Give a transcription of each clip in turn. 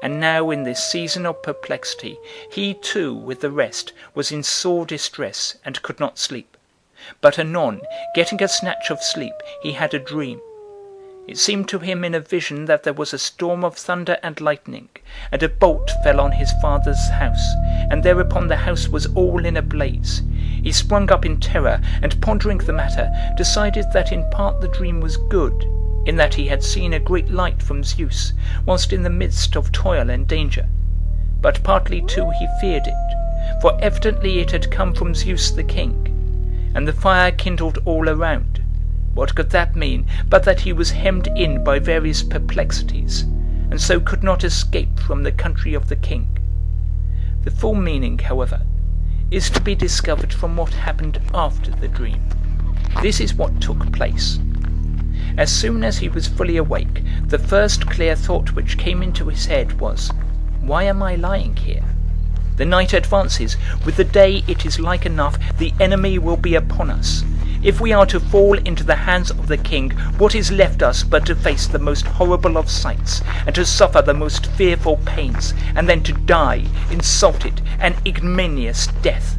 and now in this season of perplexity, he too, with the rest, was in sore distress, and could not sleep. But anon, getting a snatch of sleep, he had a dream. It seemed to him in a vision that there was a storm of thunder and lightning, and a bolt fell on his father's house, and thereupon the house was all in a blaze. He sprung up in terror, and pondering the matter, decided that in part the dream was good, in that he had seen a great light from Zeus, whilst in the midst of toil and danger. But partly too he feared it, for evidently it had come from Zeus the king, and the fire kindled all around. What could that mean but that he was hemmed in by various perplexities, and so could not escape from the country of the king? The full meaning, however, is to be discovered from what happened after the dream. This is what took place. As soon as he was fully awake, the first clear thought which came into his head was, "Why am I lying here? The night advances, with the day it is like enough the enemy will be upon us. If we are to fall into the hands of the king, what is left us but to face the most horrible of sights, and to suffer the most fearful pains, and then to die, insulted, an ignominious death?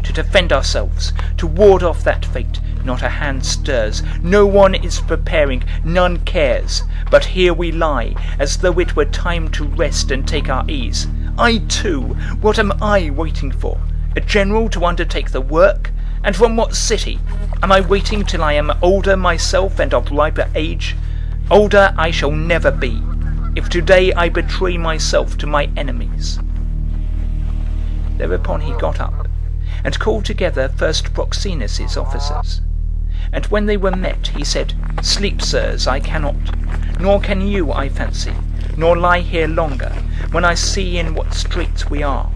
To defend ourselves, to ward off that fate, not a hand stirs, no one is preparing, none cares, but here we lie, as though it were time to rest and take our ease. I too, what am I waiting for? A general to undertake the work? And from what city? Am I waiting till I am older myself and of riper age? Older I shall never be, if today I betray myself to my enemies." Thereupon he got up, and called together first Proxenus's officers. And when they were met, he said, "Sleep, sirs, I cannot, nor can you, I fancy, nor lie here longer, when I see in what straits we are.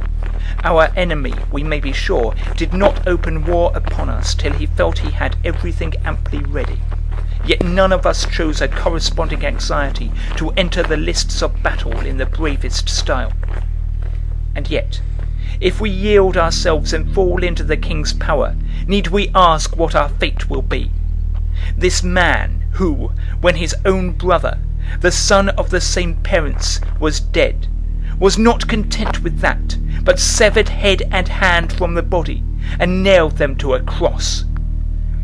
Our enemy, we may be sure, did not open war upon us till he felt he had everything amply ready. Yet none of us chose a corresponding anxiety to enter the lists of battle in the bravest style. And yet, if we yield ourselves and fall into the king's power, need we ask what our fate will be? This man who, when his own brother, the son of the same parents, was dead, was not content with that, but severed head and hand from the body, and nailed them to a cross.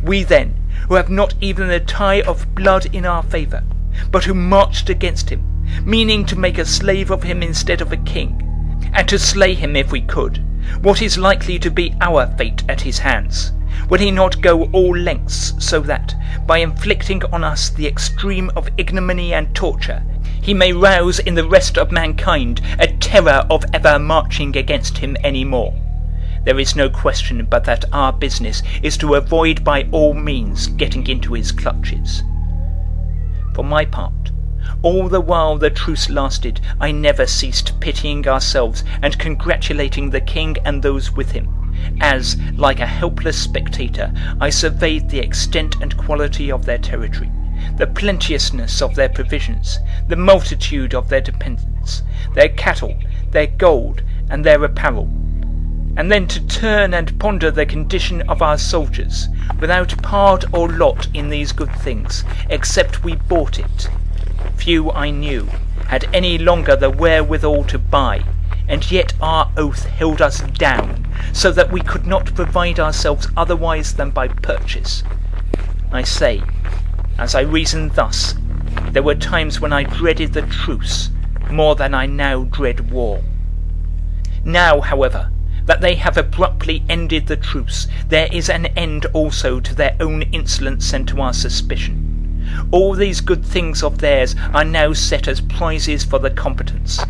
We then, who have not even the tie of blood in our favour, but who marched against him, meaning to make a slave of him instead of a king, and to slay him if we could, what is likely to be our fate at his hands? Will he not go all lengths so that, by inflicting on us the extreme of ignominy and torture, he may rouse in the rest of mankind a terror of ever marching against him any more? There is no question but that our business is to avoid by all means getting into his clutches. For my part, all the while the truce lasted, I never ceased pitying ourselves and congratulating the king and those with him, as, like a helpless spectator, I surveyed the extent and quality of their territory, the plenteousness of their provisions, the multitude of their dependents, their cattle, their gold, and their apparel. And then to turn and ponder the condition of our soldiers, without part or lot in these good things, except we bought it. Few, I knew, had any longer the wherewithal to buy, and yet our oath held us down, so that we could not provide ourselves otherwise than by purchase. I say, as I reasoned thus, there were times when I dreaded the truce more than I now dread war. Now, however, that they have abruptly ended the truce, there is an end also to their own insolence and to our suspicion. All these good things of theirs are now set as prizes for the combatants.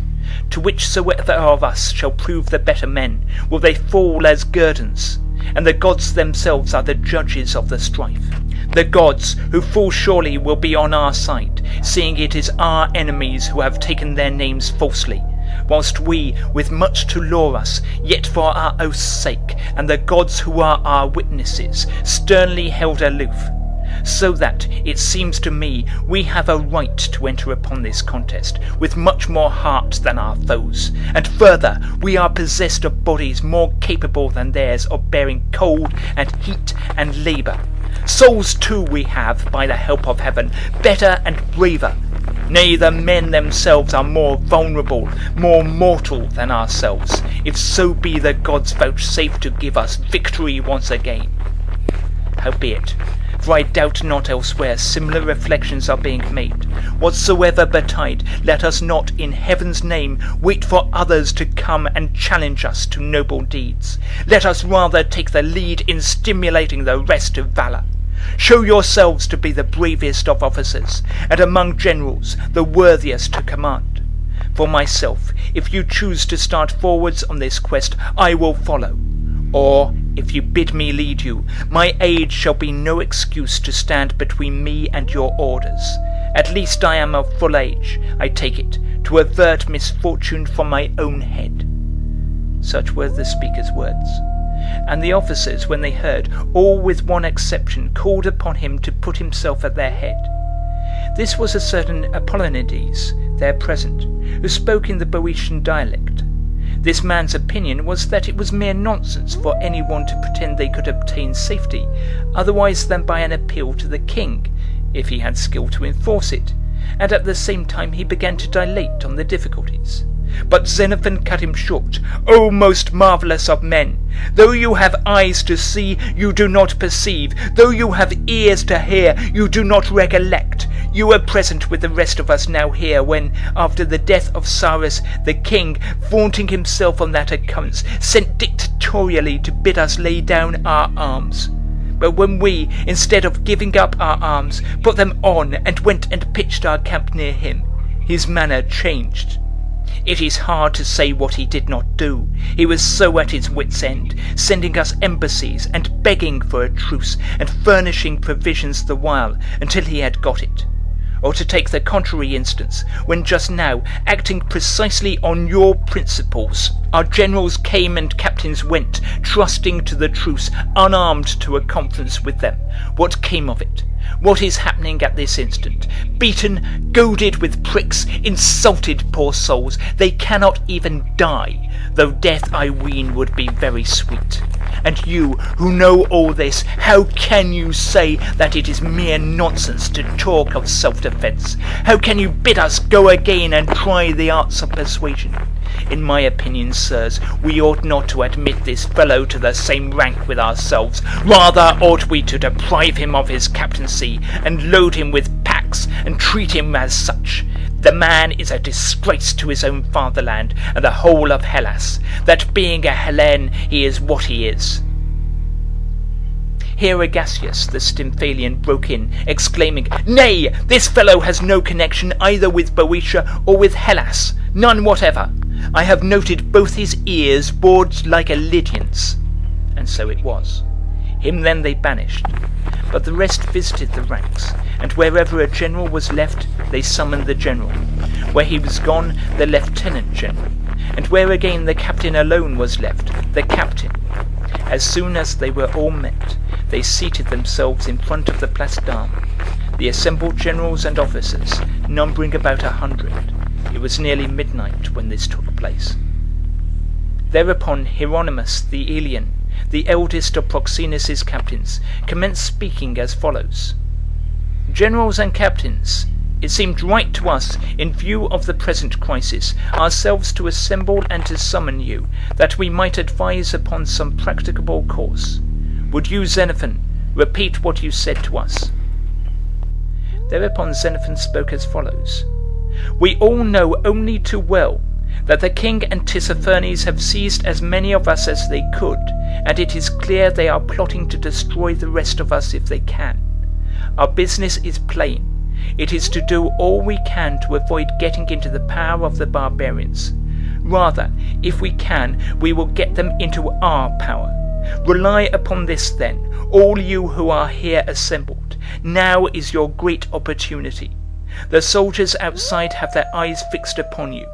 To whichsoever of us shall prove the better men, will they fall as guerdons, and the gods themselves are the judges of the strife. The gods, who full surely will be on our side, seeing it is our enemies who have taken their names falsely, whilst we, with much to lure us, yet for our oath's sake, and the gods who are our witnesses, sternly held aloof. So that, it seems to me, we have a right to enter upon this contest with much more heart than our foes, and further, we are possessed of bodies more capable than theirs of bearing cold and heat and labour. Souls too we have, by the help of heaven, better and braver, Nay, the men themselves are more vulnerable, more mortal than ourselves, if so be the gods vouchsafe to give us victory once again. Howbeit, for I doubt not elsewhere similar reflections are being made, whatsoever betide, let us not in heaven's name wait for others to come and challenge us to noble deeds. Let us rather take the lead in stimulating the rest to valour. Show yourselves to be the bravest of officers, and among generals the worthiest to command. For myself, if you choose to start forwards on this quest, I will follow. Or, if you bid me lead you, my aid shall be no excuse to stand between me and your orders. At least I am of full age, I take it, to avert misfortune from my own head." Such were the speaker's words. And the officers, when they heard, all with one exception, called upon him to put himself at their head. This was a certain Apollonides, there present, who spoke in the Boeotian dialect. This man's opinion was that it was mere nonsense for any one to pretend they could obtain safety, otherwise than by an appeal to the king, if he had skill to enforce it, and at the same time he began to dilate on the difficulties. But Xenophon cut him short. "O most marvellous of men! Though you have eyes to see, you do not perceive. Though you have ears to hear, you do not recollect. You were present with the rest of us now here when, after the death of Cyrus, the king, vaunting himself on that occurrence, sent dictatorially to bid us lay down our arms. But when we, instead of giving up our arms, put them on and went and pitched our camp near him, his manner changed. It is hard to say what he did not do. He was so at his wits' end, sending us embassies and begging for a truce and furnishing provisions the while until he had got it. Or to take the contrary instance, when just now, acting precisely on your principles, our generals came and captains went, trusting to the truce, unarmed to a conference with them. What came of it? What is happening at this instant? Beaten, goaded with pricks, insulted, poor souls, they cannot even die, though death, I ween, would be very sweet. And you, who know all this, how can you say that it is mere nonsense to talk of self-defence? How can you bid us go again and try the arts of persuasion? In my opinion, sirs, we ought not to admit this fellow to the same rank with ourselves. Rather ought we to deprive him of his captaincy, and load him with packs, and treat him as such. The man is a disgrace to his own fatherland, and the whole of Hellas, that being a Hellene he is what he is." Here Agasius the Stymphalian broke in, exclaiming, "Nay, this fellow has no connection either with Boeotia or with Hellas, none whatever. I have noted both his ears bored like a Lydian's." And so it was. Him then they banished, but the rest visited the ranks, and wherever a general was left, they summoned the general. Where he was gone, the lieutenant general, and where again the captain alone was left, the captain. As soon as they were all met, they seated themselves in front of the Place d'Armes, the assembled generals and officers, numbering about 100. It was nearly midnight when this took place. Thereupon Hieronymus the Elean, the eldest of Proxenus's captains, commenced speaking as follows: "Generals and captains, it seemed right to us, in view of the present crisis, ourselves to assemble and to summon you, that we might advise upon some practicable course. Would you, Xenophon, repeat what you said to us?" Thereupon Xenophon spoke as follows: "We all know only too well that the king and Tissaphernes have seized as many of us as they could, and it is clear they are plotting to destroy the rest of us if they can. Our business is plain. It is to do all we can to avoid getting into the power of the barbarians. Rather, if we can, we will get them into our power. Rely upon this then, all you who are here assembled. Now is your great opportunity. The soldiers outside have their eyes fixed upon you.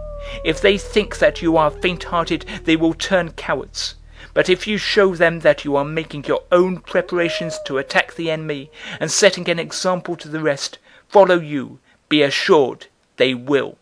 If they think that you are faint-hearted, they will turn cowards. But if you show them that you are making your own preparations to attack the enemy, and setting an example to the rest, follow you, be assured they will."